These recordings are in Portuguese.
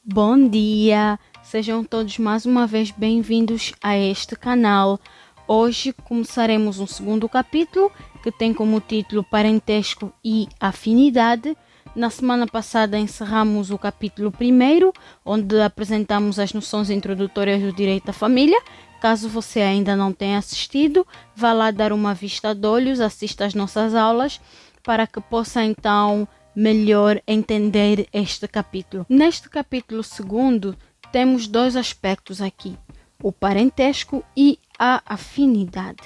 Bom dia! Sejam todos mais uma vez bem-vindos a este canal. Hoje começaremos um segundo capítulo que tem como título Parentesco e Afinidade. Na semana passada encerramos o capítulo 1, onde apresentamos as noções introdutórias do direito à família. Caso você ainda não tenha assistido, vá lá dar uma vista de olhos, assista às nossas aulas para que possa então melhor entender este capítulo. Neste capítulo 2 temos dois aspectos aqui, o parentesco e a afinidade.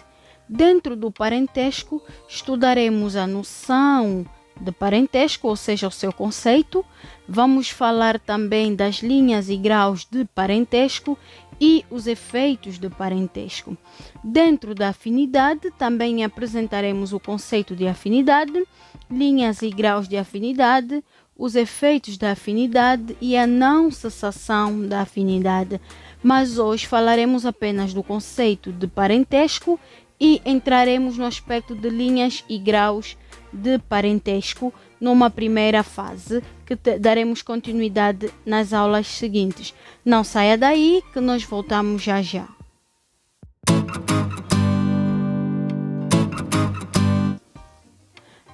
Dentro do parentesco estudaremos a noção de parentesco, ou seja, o seu conceito. Vamos falar também das linhas e graus de parentesco e os efeitos de parentesco. Dentro da afinidade também apresentaremos o conceito de afinidade, linhas e graus de afinidade, os efeitos da afinidade e a não cessação da afinidade. Mas hoje falaremos apenas do conceito de parentesco e entraremos no aspecto de linhas e graus de parentesco numa primeira fase, que daremos continuidade nas aulas seguintes. Não saia daí que nós voltamos já já.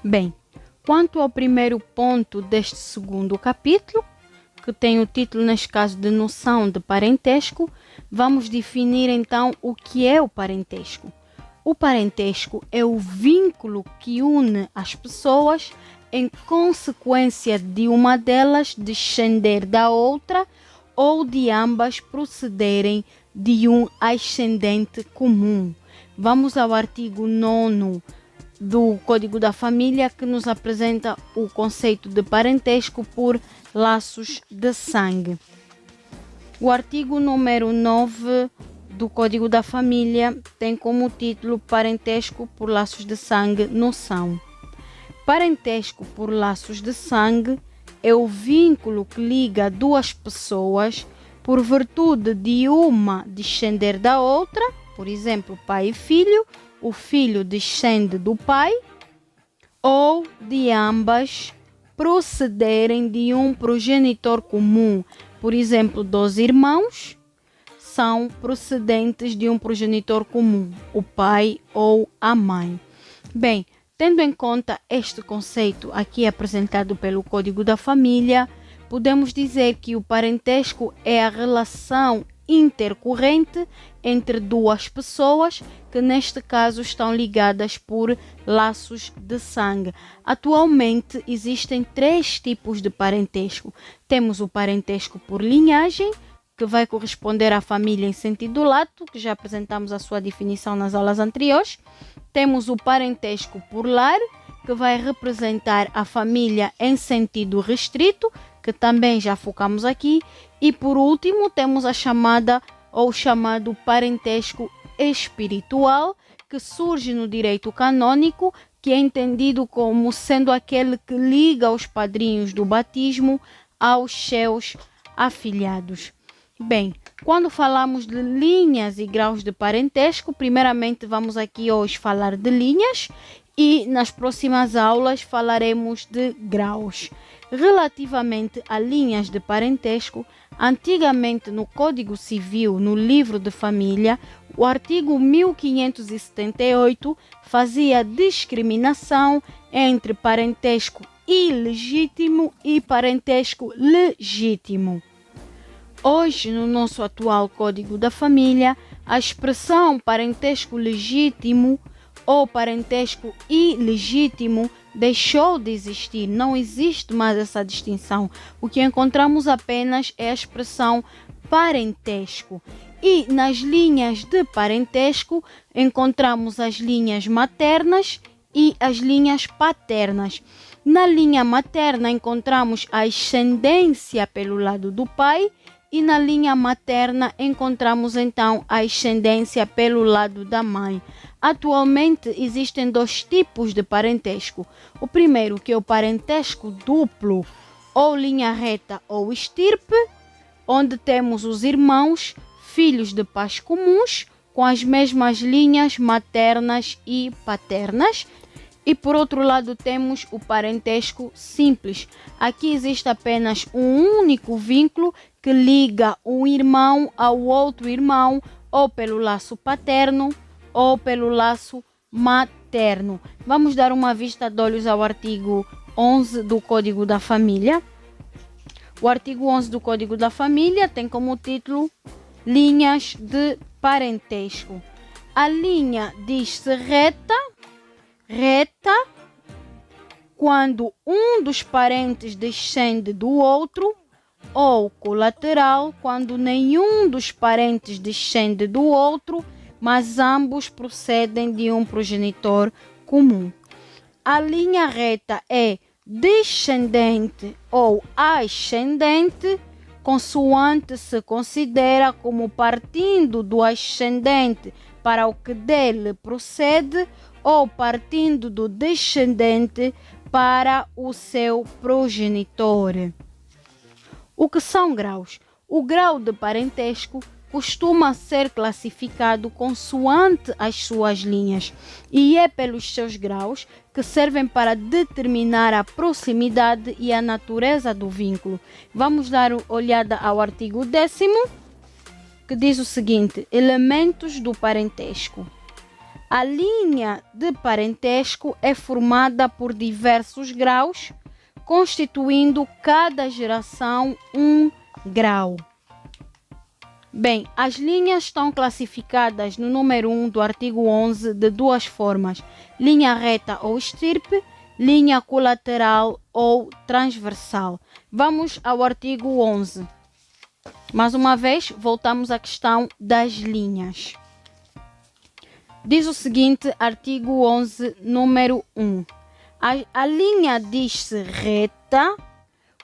Bem, quanto ao primeiro ponto deste segundo capítulo, que tem o título neste caso de noção de parentesco, vamos definir então o que é o parentesco. O parentesco é o vínculo que une as pessoas em consequência de uma delas descender da outra ou de ambas procederem de um ascendente comum. Vamos ao artigo 9 do Código da Família, que nos apresenta o conceito de parentesco por laços de sangue. O artigo número 9 do Código da Família tem como título Parentesco por laços de sangue, noção. Parentesco por laços de sangue é o vínculo que liga duas pessoas por virtude de uma descender da outra, por exemplo, pai e filho, o filho descende do pai, ou de ambas procederem de um progenitor comum, por exemplo, dos irmãos são procedentes de um progenitor comum, o pai ou a mãe. Bem, tendo em conta este conceito aqui apresentado pelo Código da Família, podemos dizer que o parentesco é a relação intercorrente entre duas pessoas que neste caso estão ligadas por laços de sangue. Atualmente existem 3 tipos de parentesco. Temos o parentesco por linhagem, que vai corresponder à família em sentido lato, que já apresentamos a sua definição nas aulas anteriores. Temos o parentesco por lar, que vai representar a família em sentido restrito, que também já focamos aqui. E por último, temos a chamada ou chamado parentesco espiritual, que surge no direito canônico, que é entendido como sendo aquele que liga os padrinhos do batismo aos seus afilhados. Bem, quando falamos de linhas e graus de parentesco, primeiramente vamos aqui hoje falar de linhas e nas próximas aulas falaremos de graus. Relativamente a linhas de parentesco, antigamente no Código Civil, no livro de família, o artigo 1578 fazia discriminação entre parentesco ilegítimo e parentesco legítimo. Hoje, no nosso atual Código da Família, a expressão parentesco legítimo ou parentesco ilegítimo deixou de existir, não existe mais essa distinção. O que encontramos apenas é a expressão parentesco. E nas linhas de parentesco encontramos as linhas maternas e as linhas paternas. Na linha materna encontramos a ascendência pelo lado do pai, e na linha materna encontramos então a ascendência pelo lado da mãe. Atualmente existem 2 tipos de parentesco. O primeiro, que é o parentesco duplo, ou linha reta ou estirpe, onde temos os irmãos, filhos de pais comuns, com as mesmas linhas maternas e paternas. E por outro lado temos o parentesco simples. Aqui existe apenas um único vínculo que liga um irmão ao outro irmão, ou pelo laço paterno ou pelo laço materno. Vamos dar uma vista de olhos ao artigo 11 do Código da Família. O artigo 11 do Código da Família tem como título Linhas de parentesco. A linha diz-se reta quando um dos parentes descende do outro, ou colateral quando nenhum dos parentes descende do outro, mas ambos procedem de um progenitor comum. A linha reta é descendente ou ascendente, consoante se considera como partindo do ascendente para o que dele procede, ou partindo do descendente para o seu progenitor. O que são graus? O grau de parentesco costuma ser classificado consoante as suas linhas e é pelos seus graus que servem para determinar a proximidade e a natureza do vínculo. Vamos dar uma olhada ao artigo 10º, que diz o seguinte: elementos do parentesco. A linha de parentesco é formada por diversos graus, constituindo cada geração um grau. Bem, as linhas estão classificadas no número 1 do artigo 11 de duas formas: linha reta ou estirpe, linha colateral ou transversal. Vamos ao artigo 11. Mais uma vez, voltamos à questão das linhas. Diz o seguinte, artigo 11, número 1. A linha diz-se reta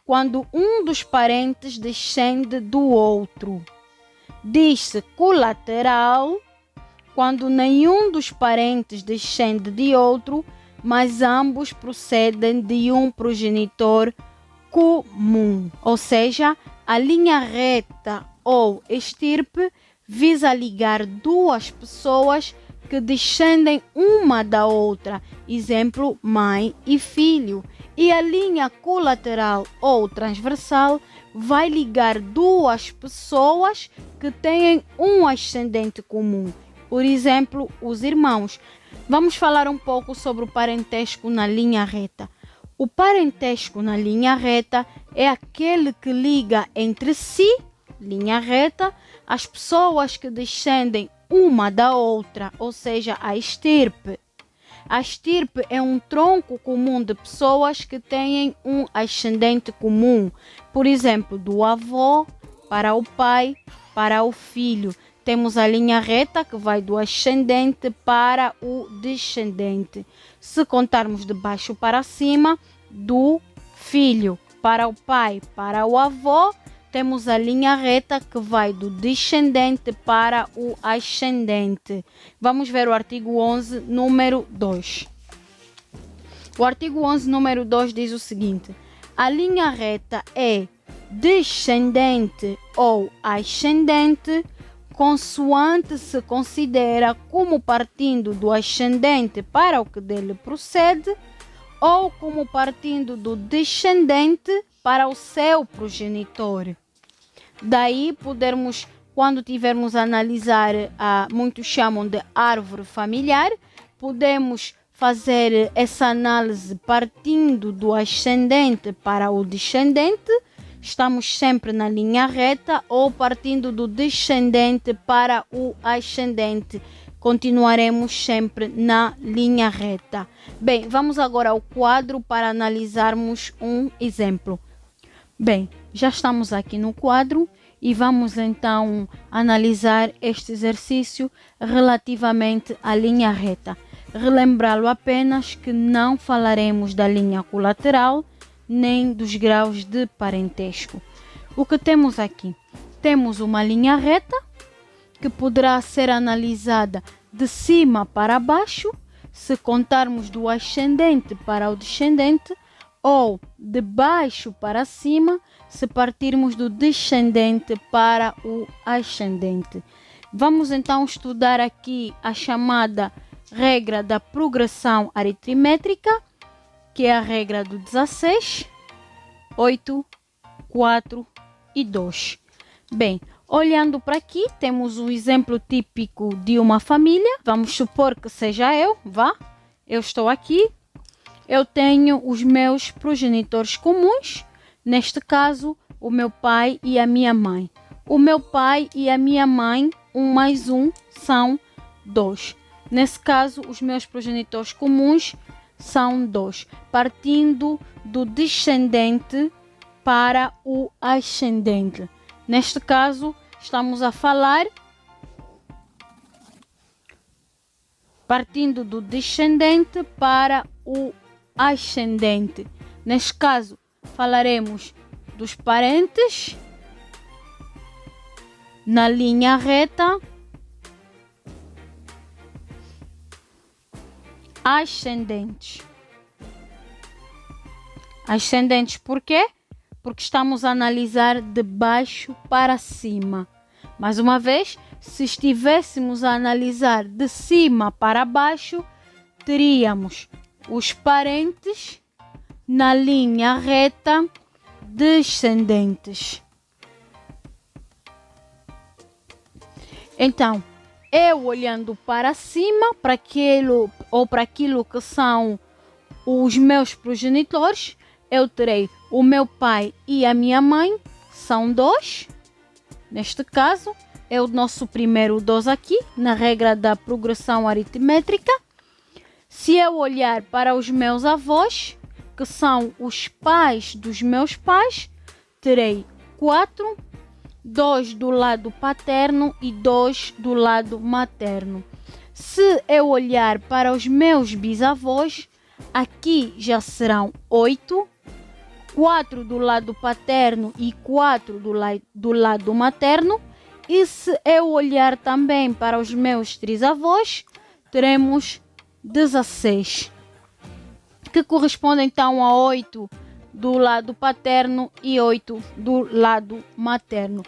quando um dos parentes descende do outro. Diz-se colateral quando nenhum dos parentes descende de outro, mas ambos procedem de um progenitor comum. Ou seja, a linha reta ou estirpe visa ligar duas pessoas que descendem uma da outra, exemplo, mãe e filho. E a linha colateral ou transversal vai ligar duas pessoas que têm um ascendente comum, por exemplo, os irmãos. Vamos falar um pouco sobre o parentesco na linha reta. O parentesco na linha reta é aquele que liga entre si, linha reta, as pessoas que descendem uma da outra, ou seja, a estirpe. A estirpe é um tronco comum de pessoas que têm um ascendente comum, por exemplo, do avô para o pai, para o filho. Temos a linha reta que vai do ascendente para o descendente. Se contarmos de baixo para cima, do filho para o pai, para o avô, temos a linha reta que vai do descendente para o ascendente. Vamos ver o artigo 11, número 2. O artigo 11, número 2 diz o seguinte: a linha reta é descendente ou ascendente, consoante se considera como partindo do ascendente para o que dele procede, ou como partindo do descendente para o seu progenitor. Daí podermos, quando tivermos a analisar, muitos chamam de árvore familiar, podemos fazer essa análise partindo do ascendente para o descendente, estamos sempre na linha reta, ou partindo do descendente para o ascendente, continuaremos sempre na linha reta. Bem, vamos agora ao quadro para analisarmos um exemplo. Bem, já estamos aqui no quadro e vamos então analisar este exercício relativamente à linha reta. Relembrá-lo apenas que não falaremos da linha colateral nem dos graus de parentesco. O que temos aqui? Temos uma linha reta que poderá ser analisada de cima para baixo, se contarmos do ascendente para o descendente, ou de baixo para cima, se partirmos do descendente para o ascendente. Vamos então estudar aqui a chamada regra da progressão aritmétrica, que é a regra do 16, 8, 4 e 2. Bem, olhando para aqui, temos um exemplo típico de uma família. Vamos supor que seja eu, vá. Eu estou aqui. Eu tenho os meus progenitores comuns. Neste caso, o meu pai e a minha mãe. O meu pai e a minha mãe, 1 mais 1, são 2. Nesse caso, os meus progenitores comuns são 2. Partindo do descendente para o ascendente. Neste caso, estamos a falar partindo do descendente para o ascendente. Neste caso, falaremos dos parentes na linha reta ascendentes. Ascendentes por quê? Porque estamos a analisar de baixo para cima. Mais uma vez, se estivéssemos a analisar de cima para baixo, teríamos os parentes na linha reta descendentes. Então, eu olhando para cima, para aquilo que são os meus progenitores, eu terei o meu pai e a minha mãe, são 2. Neste caso, é o nosso primeiro 2 aqui, na regra da progressão aritmétrica. Se eu olhar para os meus avós, que são os pais dos meus pais, terei 4, 2 do lado paterno e 2 do lado materno. Se eu olhar para os meus bisavós, aqui já serão 8, 4 do lado paterno e 4 do lado materno. E se eu olhar também para os meus trisavós, teremos 16, que corresponde então a 8 do lado paterno e 8 do lado materno.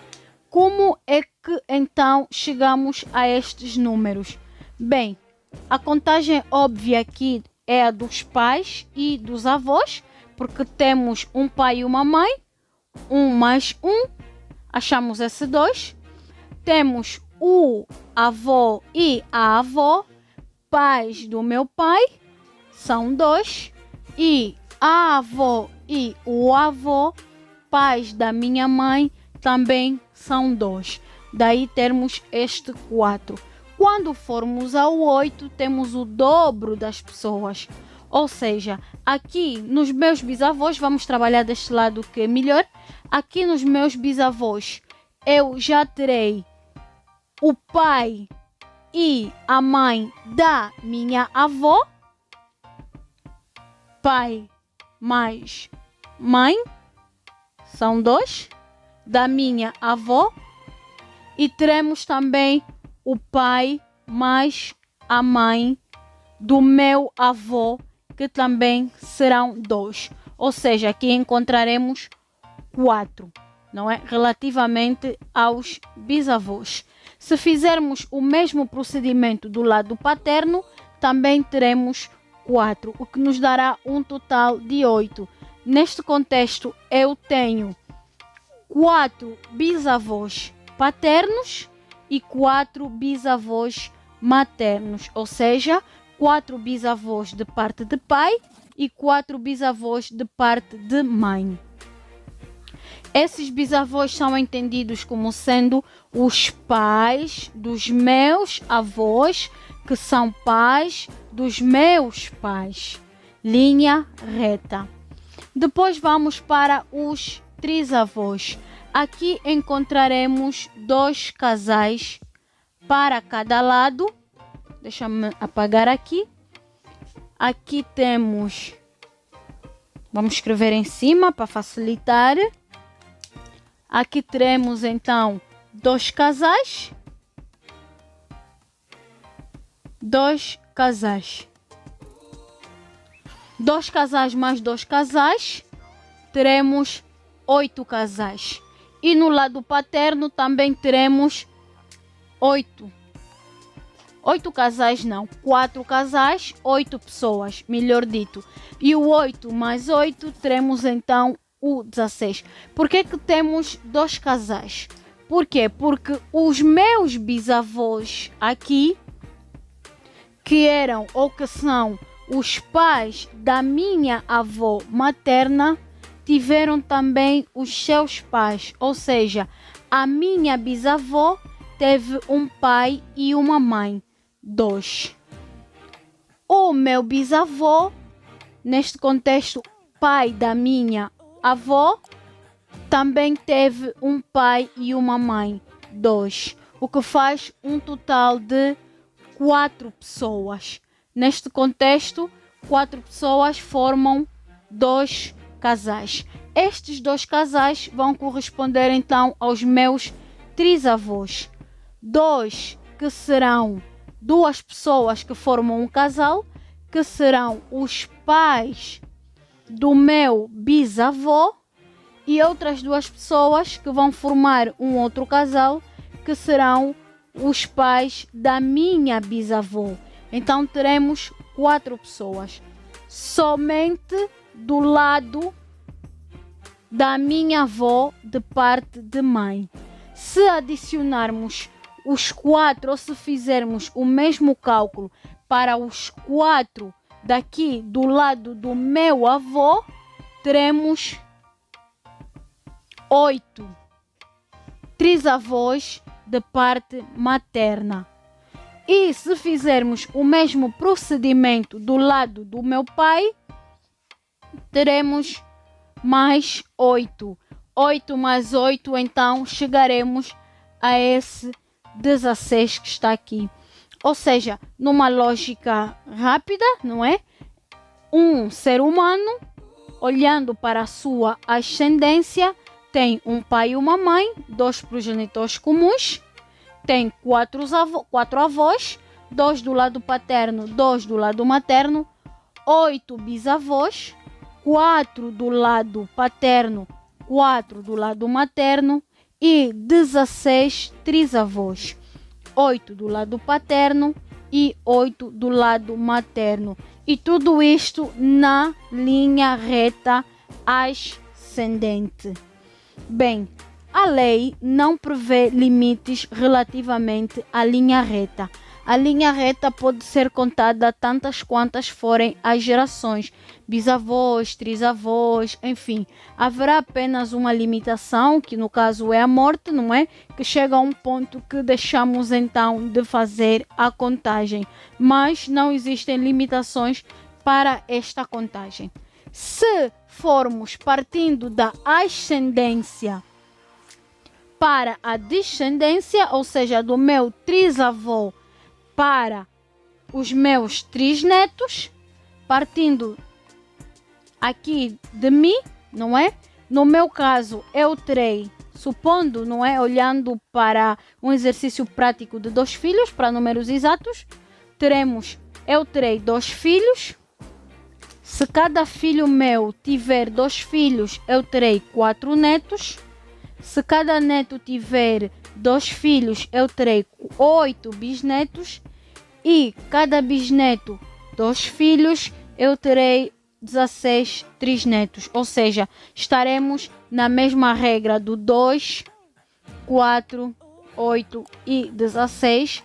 Como é que então chegamos a estes números? Bem, a contagem óbvia aqui é a dos pais e dos avós, porque temos um pai e uma mãe, 1 mais 1, achamos esse 2. Temos o avô e a avó, pais do meu pai, são 2. E a avó e o avô, pais da minha mãe, também são 2. Daí termos este 4. Quando formos ao 8, temos o dobro das pessoas. Ou seja, aqui nos meus bisavós, vamos trabalhar deste lado que é melhor. Aqui nos meus bisavós, eu já terei o pai e a mãe da minha avó. Pai mais mãe, são 2, da minha avó. E teremos também o pai mais a mãe do meu avô, que também serão 2. Ou seja, aqui encontraremos 4, não é? Relativamente aos bisavós. Se fizermos o mesmo procedimento do lado paterno, também teremos 4, o que nos dará um total de 8. Neste contexto, eu tenho 4 bisavós paternos e 4 bisavós maternos, ou seja, 4 bisavós de parte de pai e 4 bisavós de parte de mãe. Esses bisavós são entendidos como sendo os pais dos meus avós, que são pais dos meus pais. Linha reta. Depois vamos para os trisavós. Aqui encontraremos 2 casais para cada lado. Deixa-me apagar aqui. Aqui temos... Vamos escrever em cima para facilitar. Aqui teremos então 2 casais. 2 casais. 2 casais mais 2 casais. Teremos 8 casais. E no lado paterno também teremos 8. 8 casais não, 4 casais, 8 pessoas, melhor dito. E o 8 mais 8, teremos então o 16. Por que que temos 2 casais? Por quê? Porque os meus bisavós aqui, que eram ou que são os pais da minha avó materna, tiveram também os seus pais, ou seja, a minha bisavó teve um pai e uma mãe, 2. O meu bisavô, neste contexto, pai da minha avó, também teve um pai e uma mãe, 2. O que faz um total de 4 pessoas. Neste contexto, 4 pessoas formam 2 casais. Estes 2 casais vão corresponder então aos meus trisavós. 2 que serão 2 pessoas que formam um casal, que serão os pais do meu bisavô, e outras 2 pessoas que vão formar um outro casal, que serão os pais da minha bisavó. Então teremos 4 pessoas. Somente do lado da minha avó de parte de mãe. Se adicionarmos os 4, ou se fizermos o mesmo cálculo para os 4 daqui do lado do meu avô, teremos 8 trisavós de parte materna. E se fizermos o mesmo procedimento do lado do meu pai, teremos mais 8. 8 mais 8, então chegaremos a esse 16 que está aqui. Ou seja, numa lógica rápida, não é? Um ser humano, olhando para a sua ascendência, tem um pai e uma mãe, 2 progenitores comuns, tem 4 avós, 2 do lado paterno, 2 do lado materno, 8 bisavós, 4 do lado paterno, 4 do lado materno e 16 trisavós. 8 do lado paterno e 8 do lado materno. E tudo isto na linha reta ascendente. Bem, a lei não prevê limites relativamente à linha reta. A linha reta pode ser contada tantas quantas forem as gerações, bisavós, trisavós, enfim. Haverá apenas uma limitação, que no caso é a morte, não é? Que chega a um ponto que deixamos então de fazer a contagem. Mas não existem limitações para esta contagem. Se formos partindo da ascendência para a descendência, ou seja, do meu trisavô para os meus trisnetos, partindo aqui de mim, não é? No meu caso, eu terei, supondo, não é? Olhando para um exercício prático de 2 filhos, para números exatos, eu terei 2 filhos. Se cada filho meu tiver 2 filhos, eu terei 4 netos. Se cada neto tiver 2 filhos, eu terei 8 bisnetos. E cada bisneto 2 filhos, eu terei 16 trisnetos. Ou seja, estaremos na mesma regra do 2, 4, 8 e 16,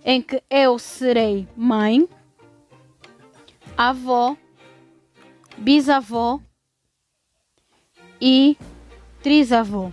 em que eu serei mãe, avó, bisavó e trisavó.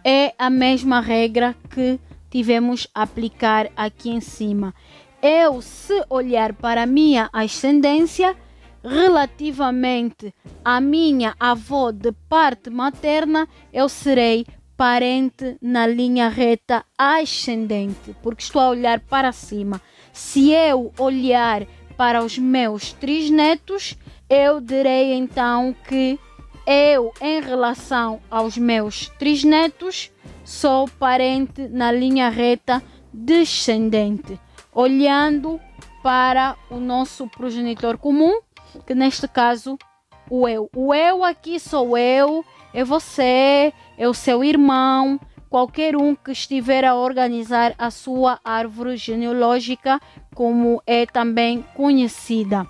É a mesma regra que tivemos a aplicar aqui em cima. Eu, se olhar para a minha ascendência, relativamente à minha avó de parte materna, eu serei parente na linha reta ascendente, porque estou a olhar para cima. Se eu olhar para os meus trisnetos, eu direi então que eu, em relação aos meus trisnetos, sou parente na linha reta descendente, olhando para o nosso progenitor comum, que neste caso, o eu. O eu aqui sou eu, é você, é o seu irmão, qualquer um que estiver a organizar a sua árvore genealógica, como é também conhecida.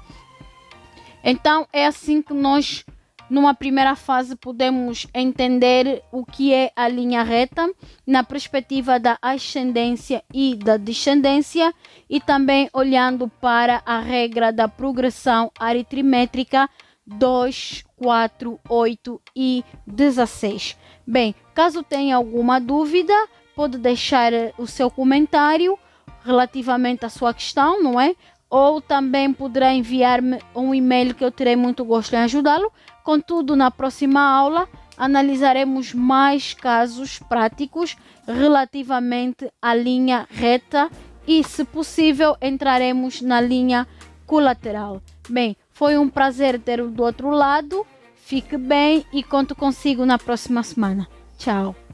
Então, é assim que nós, numa primeira fase, podemos entender o que é a linha reta na perspectiva da ascendência e da descendência, e também olhando para a regra da progressão aritmétrica 2, 4, 8 e 16. Bem, caso tenha alguma dúvida, pode deixar o seu comentário relativamente à sua questão, não é? Ou também poderá enviar-me um e-mail que eu terei muito gosto em ajudá-lo. Contudo, na próxima aula, analisaremos mais casos práticos relativamente à linha reta e, se possível, entraremos na linha colateral. Bem, foi um prazer ter-o do outro lado. Fique bem e conto consigo na próxima semana. Tchau!